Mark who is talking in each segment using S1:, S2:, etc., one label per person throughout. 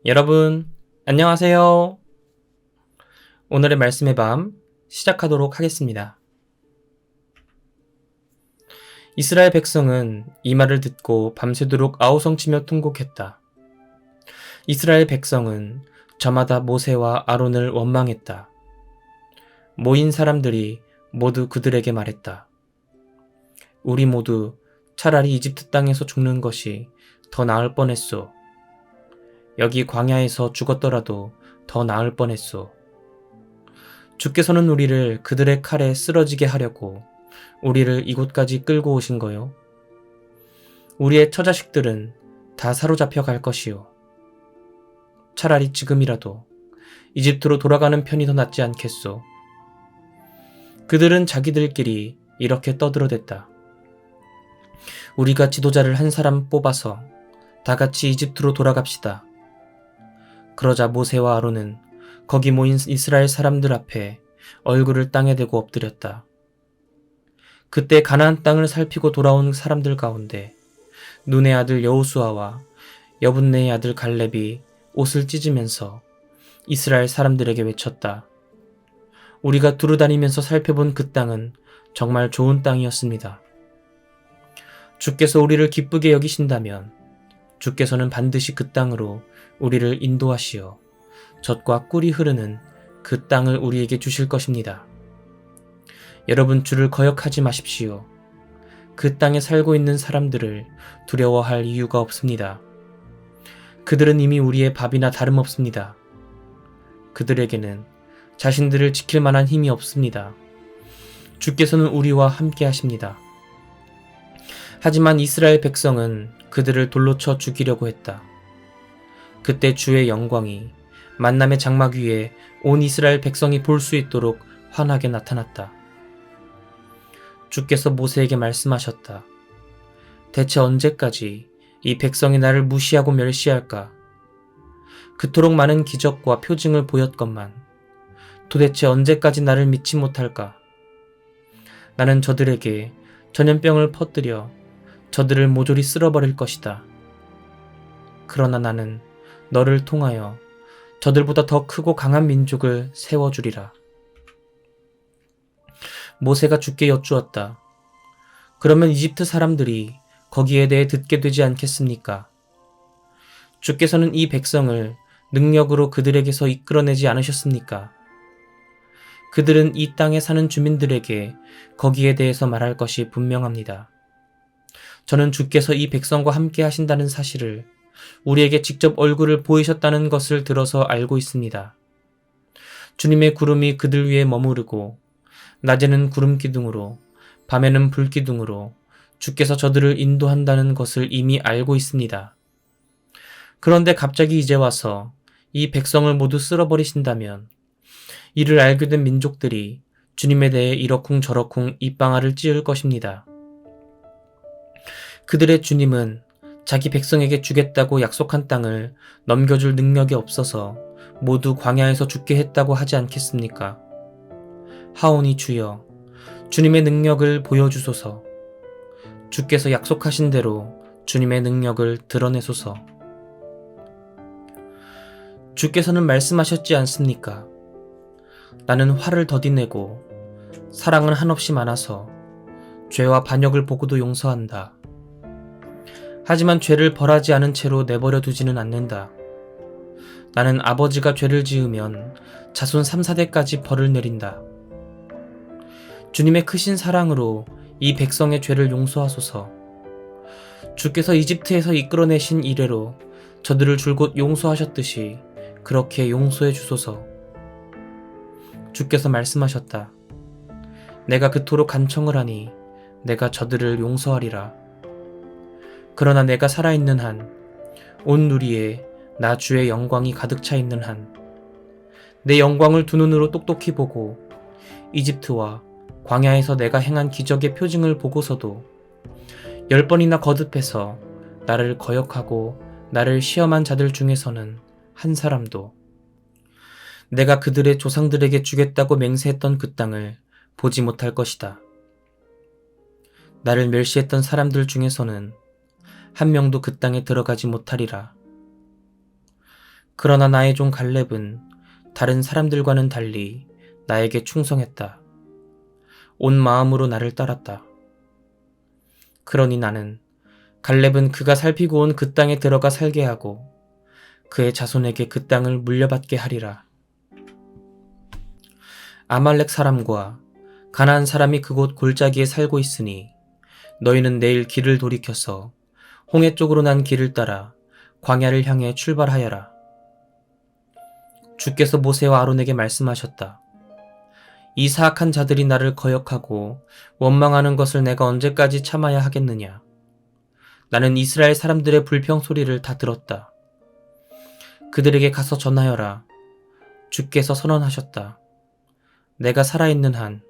S1: 여러분, 안녕하세요. 오늘의 말씀의 밤 시작하도록 하겠습니다. 이스라엘 백성은 이 말을 듣고 밤새도록 아우성치며 통곡했다. 이스라엘 백성은 저마다 모세와 아론을 원망했다. 모인 사람들이 모두 그들에게 말했다. 우리 모두 차라리 이집트 땅에서 죽는 것이 더 나을 뻔했소. 여기 광야에서 죽었더라도 더 나을 뻔했소. 주께서는 우리를 그들의 칼에 쓰러지게 하려고 우리를 이곳까지 끌고 오신 거요. 우리의 처자식들은 다 사로잡혀 갈 것이요. 차라리 지금이라도 이집트로 돌아가는 편이 더 낫지 않겠소. 그들은 자기들끼리 이렇게 떠들어댔다. 우리가 지도자를 한 사람 뽑아서 다 같이 이집트로 돌아갑시다. 그러자 모세와 아론은 거기 모인 이스라엘 사람들 앞에 얼굴을 땅에 대고 엎드렸다. 그때 가나안 땅을 살피고 돌아온 사람들 가운데 눈의 아들 여호수아와 여분네의 아들 갈렙이 옷을 찢으면서 이스라엘 사람들에게 외쳤다. 우리가 두루다니면서 살펴본 그 땅은 정말 좋은 땅이었습니다. 주께서 우리를 기쁘게 여기신다면 주께서는 반드시 그 땅으로 우리를 인도하시어 젖과 꿀이 흐르는 그 땅을 우리에게 주실 것입니다. 여러분, 주를 거역하지 마십시오. 그 땅에 살고 있는 사람들을 두려워할 이유가 없습니다. 그들은 이미 우리의 밥이나 다름없습니다. 그들에게는 자신들을 지킬 만한 힘이 없습니다. 주께서는 우리와 함께 하십니다. 하지만 이스라엘 백성은 그들을 돌로 쳐 죽이려고 했다. 그때 주의 영광이 만남의 장막 위에 온 이스라엘 백성이 볼 수 있도록 환하게 나타났다. 주께서 모세에게 말씀하셨다. 대체 언제까지 이 백성이 나를 무시하고 멸시할까? 그토록 많은 기적과 표징을 보였건만 도대체 언제까지 나를 믿지 못할까? 나는 저들에게 전염병을 퍼뜨려 저들을 모조리 쓸어버릴 것이다. 그러나 나는 너를 통하여 저들보다 더 크고 강한 민족을 세워주리라. 모세가 주께 여쭈었다. 그러면 이집트 사람들이 거기에 대해 듣게 되지 않겠습니까? 주께서는 이 백성을 능력으로 그들에게서 이끌어내지 않으셨습니까? 그들은 이 땅에 사는 주민들에게 거기에 대해서 말할 것이 분명합니다. 저는 주께서 이 백성과 함께 하신다는 사실을 우리에게 직접 얼굴을 보이셨다는 것을 들어서 알고 있습니다. 주님의 구름이 그들 위에 머무르고 낮에는 구름 기둥으로 밤에는 불 기둥으로 주께서 저들을 인도한다는 것을 이미 알고 있습니다. 그런데 갑자기 이제 와서 이 백성을 모두 쓸어버리신다면 이를 알게 된 민족들이 주님에 대해 이러쿵저러쿵 입방아를 찌을 것입니다. 그들의 주님은 자기 백성에게 주겠다고 약속한 땅을 넘겨줄 능력이 없어서 모두 광야에서 죽게 했다고 하지 않겠습니까? 하오니 주여, 주님의 능력을 보여주소서. 주께서 약속하신 대로 주님의 능력을 드러내소서. 주께서는 말씀하셨지 않습니까? 나는 화를 더디내고 사랑은 한없이 많아서 죄와 반역을 보고도 용서한다. 하지만 죄를 벌하지 않은 채로 내버려 두지는 않는다. 나는 아버지가 죄를 지으면 자손 3, 4대까지 벌을 내린다. 주님의 크신 사랑으로 이 백성의 죄를 용서하소서. 주께서 이집트에서 이끌어내신 이래로 저들을 줄곧 용서하셨듯이 그렇게 용서해 주소서. 주께서 말씀하셨다. 내가 그토록 간청을 하니 내가 저들을 용서하리라. 그러나 내가 살아있는 한, 온 누리에 나 주의 영광이 가득 차 있는 한, 내 영광을 두 눈으로 똑똑히 보고 이집트와 광야에서 내가 행한 기적의 표징을 보고서도 10번이나 거듭해서 나를 거역하고 나를 시험한 자들 중에서는 한 사람도 내가 그들의 조상들에게 주겠다고 맹세했던 그 땅을 보지 못할 것이다. 나를 멸시했던 사람들 중에서는 한 명도 그 땅에 들어가지 못하리라. 그러나 나의 종 갈렙은 다른 사람들과는 달리 나에게 충성했다. 온 마음으로 나를 따랐다. 그러니 나는 갈렙은 그가 살피고 온 그 땅에 들어가 살게 하고 그의 자손에게 그 땅을 물려받게 하리라. 아말렉 사람과 가나안 사람이 그곳 골짜기에 살고 있으니 너희는 내일 길을 돌이켜서 홍해 쪽으로 난 길을 따라 광야를 향해 출발하여라. 주께서 모세와 아론에게 말씀하셨다. 이 사악한 자들이 나를 거역하고 원망하는 것을 내가 언제까지 참아야 하겠느냐. 나는 이스라엘 사람들의 불평 소리를 다 들었다. 그들에게 가서 전하여라. 주께서 선언하셨다. 내가 살아있는 한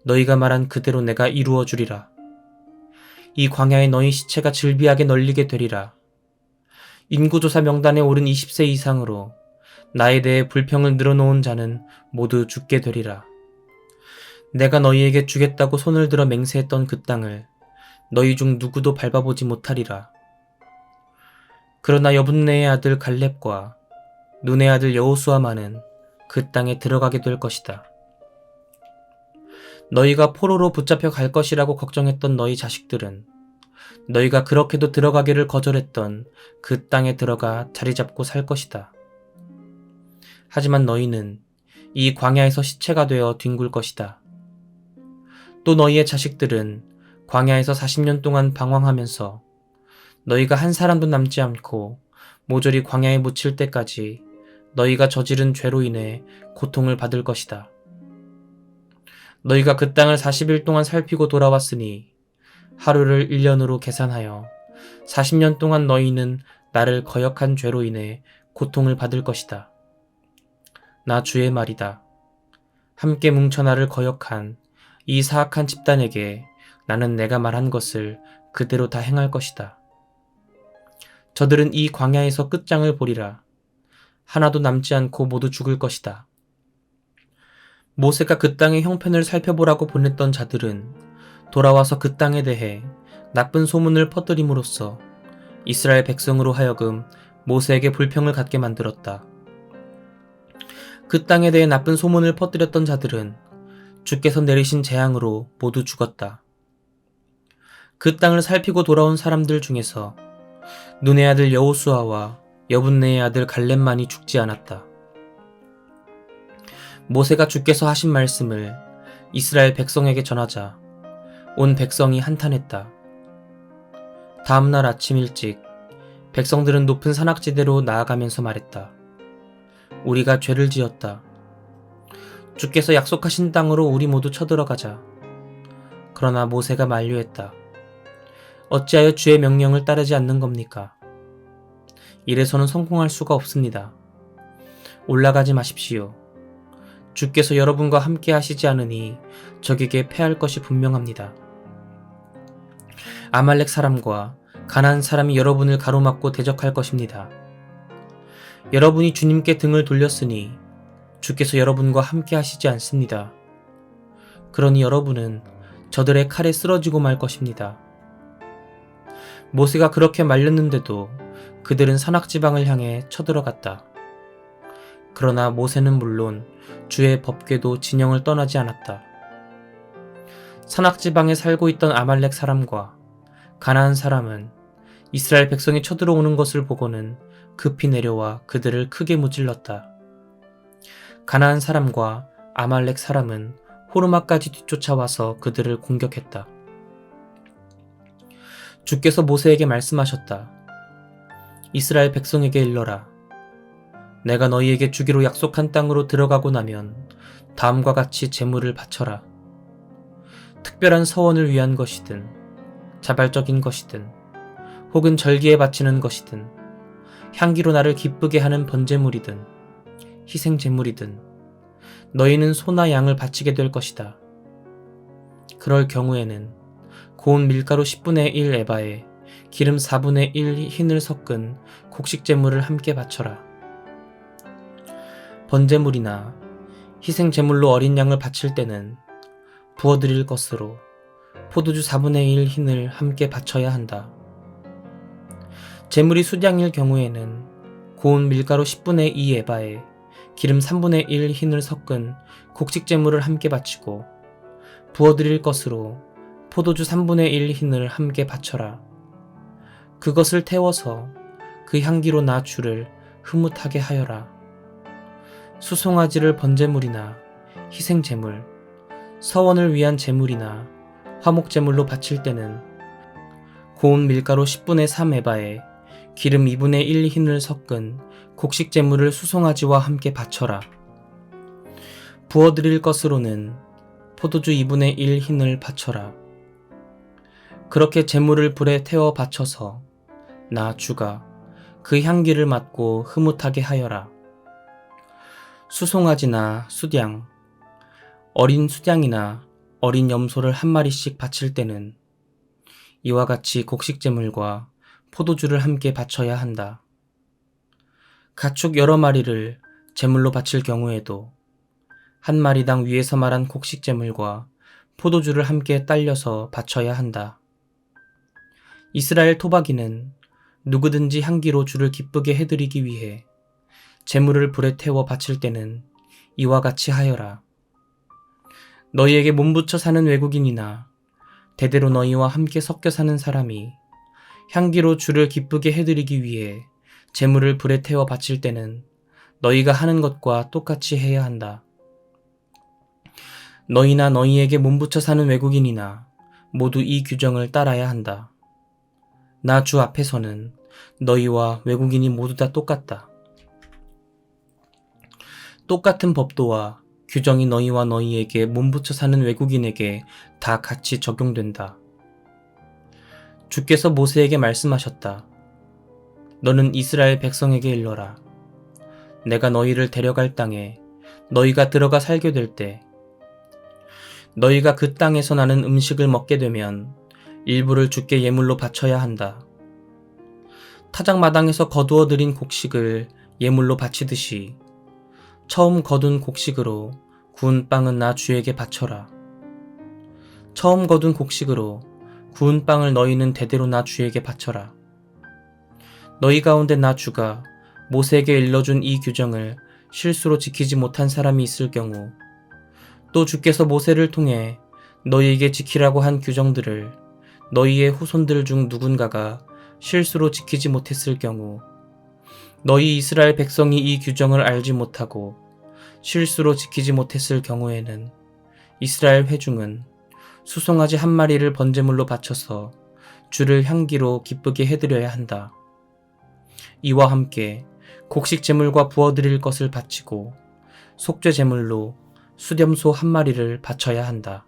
S1: 너희가 말한 그대로 내가 이루어 주리라. 이 광야에 너희 시체가 즐비하게 널리게 되리라. 인구조사 명단에 오른 20세 이상으로 나에 대해 불평을 늘어놓은 자는 모두 죽게 되리라. 내가 너희에게 주겠다고 손을 들어 맹세했던 그 땅을 너희 중 누구도 밟아보지 못하리라. 그러나 여분네의 아들 갈렙과 눈의 아들 여호수아만은 그 땅에 들어가게 될 것이다. 너희가 포로로 붙잡혀 갈 것이라고 걱정했던 너희 자식들은 너희가 그렇게도 들어가기를 거절했던 그 땅에 들어가 자리 잡고 살 것이다. 하지만 너희는 이 광야에서 시체가 되어 뒹굴 것이다. 또 너희의 자식들은 광야에서 40년 동안 방황하면서 너희가 한 사람도 남지 않고 모조리 광야에 묻힐 때까지 너희가 저지른 죄로 인해 고통을 받을 것이다. 너희가 그 땅을 40일 동안 살피고 돌아왔으니 하루를 1년으로 계산하여 40년 동안 너희는 나를 거역한 죄로 인해 고통을 받을 것이다. 나 주의 말이다. 함께 뭉쳐 나를 거역한 이 사악한 집단에게 나는 내가 말한 것을 그대로 다 행할 것이다. 저들은 이 광야에서 끝장을 보리라. 하나도 남지 않고 모두 죽을 것이다. 모세가 그 땅의 형편을 살펴보라고 보냈던 자들은 돌아와서 그 땅에 대해 나쁜 소문을 퍼뜨림으로써 이스라엘 백성으로 하여금 모세에게 불평을 갖게 만들었다. 그 땅에 대해 나쁜 소문을 퍼뜨렸던 자들은 주께서 내리신 재앙으로 모두 죽었다. 그 땅을 살피고 돌아온 사람들 중에서 눈의 아들 여호수아와 여분네의 아들 갈렙만이 죽지 않았다. 모세가 주께서 하신 말씀을 이스라엘 백성에게 전하자 온 백성이 한탄했다. 다음날 아침 일찍 백성들은 높은 산악지대로 나아가면서 말했다. 우리가 죄를 지었다. 주께서 약속하신 땅으로 우리 모두 쳐들어가자. 그러나 모세가 만류했다. 어찌하여 주의 명령을 따르지 않는 겁니까? 이래서는 성공할 수가 없습니다. 올라가지 마십시오. 주께서 여러분과 함께 하시지 않으니 적에게 패할 것이 분명합니다. 아말렉 사람과 가나안 사람이 여러분을 가로막고 대적할 것입니다. 여러분이 주님께 등을 돌렸으니 주께서 여러분과 함께 하시지 않습니다. 그러니 여러분은 저들의 칼에 쓰러지고 말 것입니다. 모세가 그렇게 말렸는데도 그들은 산악지방을 향해 쳐들어갔다. 그러나 모세는 물론 주의 법궤도 진영을 떠나지 않았다. 산악지방에 살고 있던 아말렉 사람과 가나안 사람은 이스라엘 백성이 쳐들어오는 것을 보고는 급히 내려와 그들을 크게 무찔렀다. 가나안 사람과 아말렉 사람은 호르마까지 뒤쫓아와서 그들을 공격했다. 주께서 모세에게 말씀하셨다. 이스라엘 백성에게 일러라. 내가 너희에게 주기로 약속한 땅으로 들어가고 나면 다음과 같이 제물을 바쳐라. 특별한 서원을 위한 것이든 자발적인 것이든 혹은 절기에 바치는 것이든 향기로 나를 기쁘게 하는 번제물이든 희생제물이든 너희는 소나 양을 바치게 될 것이다. 그럴 경우에는 고운 밀가루 10분의 1 에바에 기름 4분의 1 흰을 섞은 곡식제물을 함께 바쳐라. 번제물이나 희생제물로 어린 양을 바칠 때는 부어드릴 것으로 포도주 4분의 1 흰을 함께 바쳐야 한다. 제물이 수량일 경우에는 고운 밀가루 10분의 2 에바에 기름 3분의 1 흰을 섞은 곡식 제물을 함께 바치고 부어드릴 것으로 포도주 3분의 1 흰을 함께 바쳐라. 그것을 태워서 그 향기로 나 주를 흐뭇하게 하여라. 수송아지를 번제물이나 희생제물, 서원을 위한 제물이나 화목제물로 바칠 때는 고운 밀가루 10분의 3 에바에 기름 2분의 1 흰을 섞은 곡식 제물을 수송아지와 함께 바쳐라. 부어드릴 것으로는 포도주 2분의 1 흰을 바쳐라. 그렇게 제물을 불에 태워 바쳐서 나 주가 그 향기를 맡고 흐뭇하게 하여라. 수송아지나 수양, 어린 수양이나 어린 염소를 한 마리씩 바칠 때는 이와 같이 곡식 제물과 포도주를 함께 바쳐야 한다. 가축 여러 마리를 제물로 바칠 경우에도 한 마리당 위에서 말한 곡식 제물과 포도주를 함께 딸려서 바쳐야 한다. 이스라엘 토박이는 누구든지 향기로 주를 기쁘게 해드리기 위해 제물을 불에 태워 바칠 때는 이와 같이 하여라. 너희에게 몸붙여 사는 외국인이나 대대로 너희와 함께 섞여 사는 사람이 향기로 주를 기쁘게 해드리기 위해 제물을 불에 태워 바칠 때는 너희가 하는 것과 똑같이 해야 한다. 너희나 너희에게 몸붙여 사는 외국인이나 모두 이 규정을 따라야 한다. 나 주 앞에서는 너희와 외국인이 모두 다 똑같다. 똑같은 법도와 규정이 너희와 너희에게 몸붙여 사는 외국인에게 다 같이 적용된다. 주께서 모세에게 말씀하셨다. 너는 이스라엘 백성에게 일러라. 내가 너희를 데려갈 땅에 너희가 들어가 살게 될 때 너희가 그 땅에서 나는 음식을 먹게 되면 일부를 주께 예물로 바쳐야 한다. 타작마당에서 거두어 들인 곡식을 예물로 바치듯이 처음 거둔 곡식으로 구운 빵은 나 주에게 바쳐라. 처음 거둔 곡식으로 구운 빵을 너희는 대대로 나 주에게 바쳐라. 너희 가운데 나 주가 모세에게 일러준 이 규정을 실수로 지키지 못한 사람이 있을 경우, 또 주께서 모세를 통해 너희에게 지키라고 한 규정들을 너희의 후손들 중 누군가가 실수로 지키지 못했을 경우, 너희 이스라엘 백성이 이 규정을 알지 못하고 실수로 지키지 못했을 경우에는 이스라엘 회중은 수송아지 한 마리를 번제물로 바쳐서 주를 향기로 기쁘게 해드려야 한다. 이와 함께 곡식 제물과 부어드릴 것을 바치고 속죄 제물로 수렴소 한 마리를 바쳐야 한다.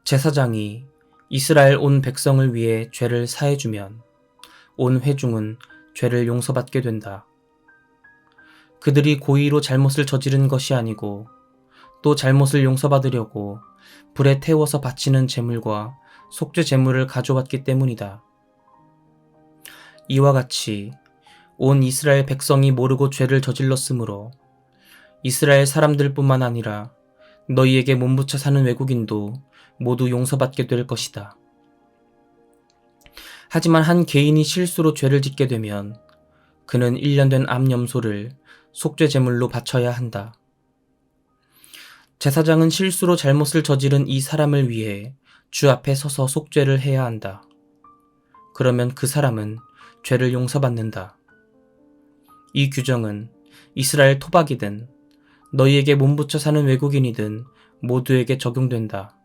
S1: 제사장이 이스라엘 온 백성을 위해 죄를 사해주면 온 회중은 죄를 용서받게 된다. 그들이 고의로 잘못을 저지른 것이 아니고 또 잘못을 용서받으려고 불에 태워서 바치는 제물과 속죄 제물을 가져왔기 때문이다. 이와 같이 온 이스라엘 백성이 모르고 죄를 저질렀으므로 이스라엘 사람들뿐만 아니라 너희에게 몸붙여 사는 외국인도 모두 용서받게 될 것이다. 하지만 한 개인이 실수로 죄를 짓게 되면 그는 1년 된 암염소를 속죄 제물로 바쳐야 한다. 제사장은 실수로 잘못을 저지른 이 사람을 위해 주 앞에 서서 속죄를 해야 한다. 그러면 그 사람은 죄를 용서받는다. 이 규정은 이스라엘 토박이든 너희에게 몸붙여 사는 외국인이든 모두에게 적용된다.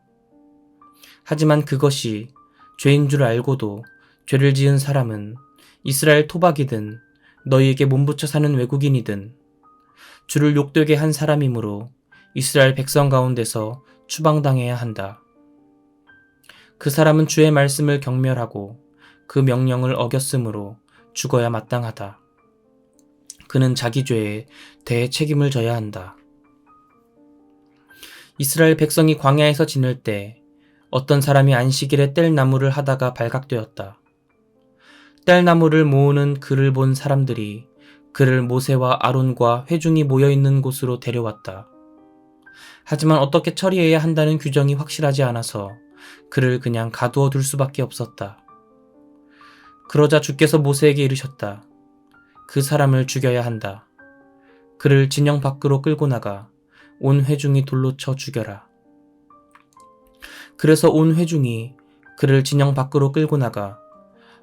S1: 하지만 그것이 죄인 줄 알고도 죄를 지은 사람은 이스라엘 토박이든 너희에게 몸붙여 사는 외국인이든 주를 욕되게 한 사람이므로 이스라엘 백성 가운데서 추방당해야 한다. 그 사람은 주의 말씀을 경멸하고 그 명령을 어겼으므로 죽어야 마땅하다. 그는 자기 죄에 대해 책임을 져야 한다. 이스라엘 백성이 광야에서 지낼 때 어떤 사람이 안식일에 뗄나무를 하다가 발각되었다. 뗄나무를 모으는 그를 본 사람들이 그를 모세와 아론과 회중이 모여있는 곳으로 데려왔다. 하지만 어떻게 처리해야 한다는 규정이 확실하지 않아서 그를 그냥 가두어 둘 수밖에 없었다. 그러자 주께서 모세에게 이르셨다. 그 사람을 죽여야 한다. 그를 진영 밖으로 끌고 나가 온 회중이 돌로 쳐 죽여라. 그래서 온 회중이 그를 진영 밖으로 끌고 나가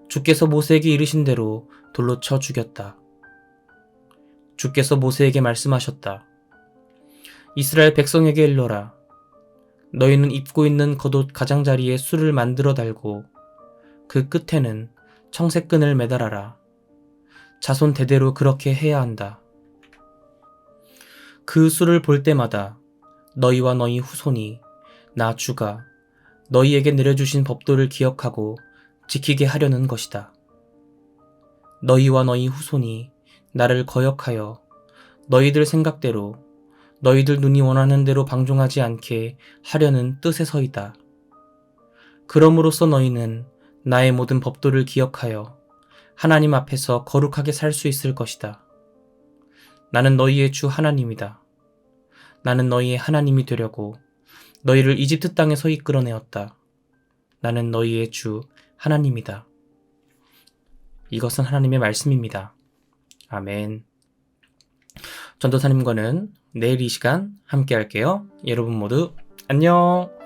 S1: 주께서 모세에게 이르신 대로 돌로 쳐 죽였다. 주께서 모세에게 말씀하셨다. 이스라엘 백성에게 일러라. 너희는 입고 있는 겉옷 가장자리에 술을 만들어 달고 그 끝에는 청색끈을 매달아라. 자손 대대로 그렇게 해야 한다. 그 수를 볼 때마다 너희와 너희 후손이 나 주가 너희에게 내려주신 법도를 기억하고 지키게 하려는 것이다. 너희와 너희 후손이 나를 거역하여 너희들 생각대로 너희들 눈이 원하는 대로 방종하지 않게 하려는 뜻에서이다. 그러므로써 너희는 나의 모든 법도를 기억하여 하나님 앞에서 거룩하게 살 수 있을 것이다. 나는 너희의 주 하나님이다. 나는 너희의 하나님이 되려고 너희를 이집트 땅에서 이끌어내었다. 나는 너희의 주 하나님이다. 이것은 하나님의 말씀입니다. 아멘. 전도사님과는 내일 이 시간 함께 할게요. 여러분 모두 안녕.